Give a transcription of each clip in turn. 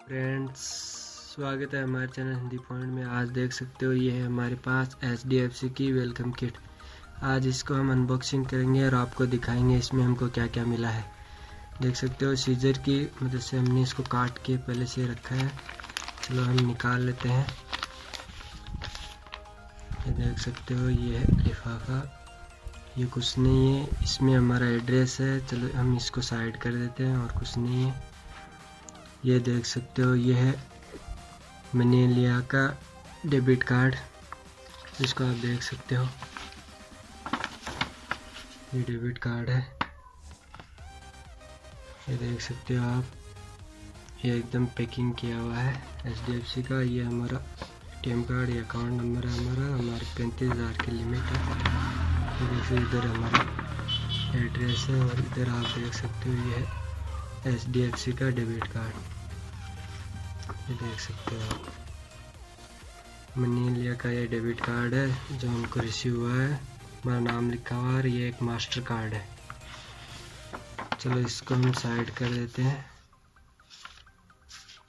Friends, स्वागत है हमारे चैनल हिंदी पॉइंट में। आज देख सकते हो ये है हमारे पास HDFC की वेलकम किट। आज इसको हम अनबॉक्सिंग करेंगे और आपको दिखाएंगे इसमें हमको क्या क्या मिला है। देख सकते हो सीजर की मदद से हमने इसको काट के पहले से रखा है। चलो हम निकाल लेते हैं। ये देख सकते हो ये है लिफाफा, ये कुछ नहीं है, इसमें हमारा एड्रेस है। चलो हम इसको साइड कर देते हैं और कुछ नहीं है। ये देख सकते हो ये है मिलेनिया का डेबिट कार्ड, जिसको आप देख सकते हो। ये डेबिट कार्ड है, ये देख सकते हो आप। ये एकदम पैकिंग किया हुआ है HDFC का। ये हमारा ATM कार्ड, ये अकाउंट नंबर है हमारे 35,000 की लिमिट है। ये देखिए इधर हमारा एड्रेस है और इधर आप देख सकते हो ये है HDFC का डेबिट कार्ड। ये देख सकते हो आप, मिलेनिया का ये डेबिट कार्ड है जो हमको रिसीव हुआ है। हमारा नाम लिखा हुआ है और ये एक मास्टर कार्ड है। चलो इसको हम साइड कर देते हैं।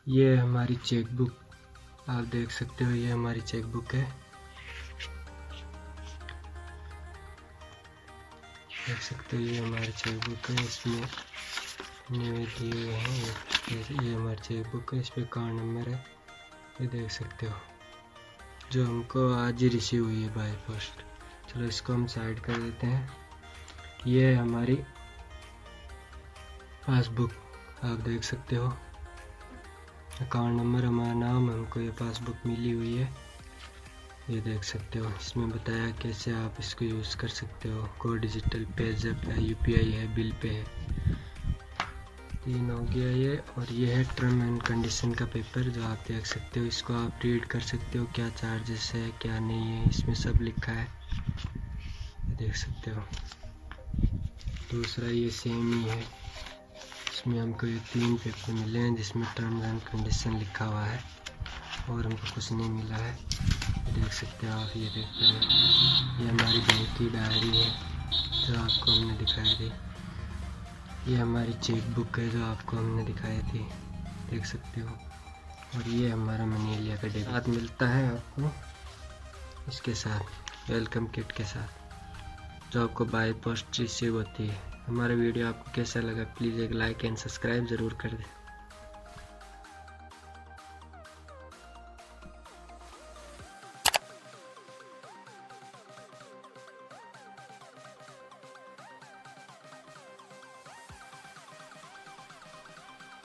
ये हमारी चेक बुक, आप देख सकते हो ये हमारी चेक बुक है। देख सकते हो ये हमारी चेक बुक है, इसमें दिए हुए हैं। ये हमारी चेक बुक है, इस पर कार्ड नंबर है। ये देख सकते हो जो हमको आज ही रिसीव हुई है बाय पोस्ट। चलो इसको हम साइड कर देते हैं। ये है हमारी पासबुक, आप देख सकते हो। अकाउंट नंबर, हमारा नाम, हमको ये पासबुक मिली हुई है। ये देख सकते हो, इसमें बताया कैसे आप इसको यूज़ कर सकते हो। कोई डिजिटल पेज़ैप है, UPI है, बिल पे है। 3 हो गया ये। और ये है टर्म एंड कंडीशन का पेपर, जो आप देख सकते हो। इसको आप रीड कर सकते हो, क्या चार्जेस है क्या नहीं है, इसमें सब लिखा है। ये देख सकते हो। दूसरा ये सेम ही है, इसमें हमको ये 3 पेपर मिले हैं जिसमें टर्म एंड कंडीशन लिखा हुआ है और हमको कुछ नहीं मिला है। ये देख सकते हो आप, ये पेपर है। ये हमारी बैंक की डायरी है जो आपको हमने दिखाई थी। ये हमारी चेक बुक है जो आपको हमने दिखाई थी, देख सकते हो। और ये हमारा मिलेनिया का डेबिट कार्ड मिलता है आपको इसके साथ, वेलकम किट के साथ, जो आपको बाय पोस्ट रिसीव होती है। हमारा वीडियो आपको कैसा लगा प्लीज़ एक लाइक एंड सब्सक्राइब ज़रूर कर दें।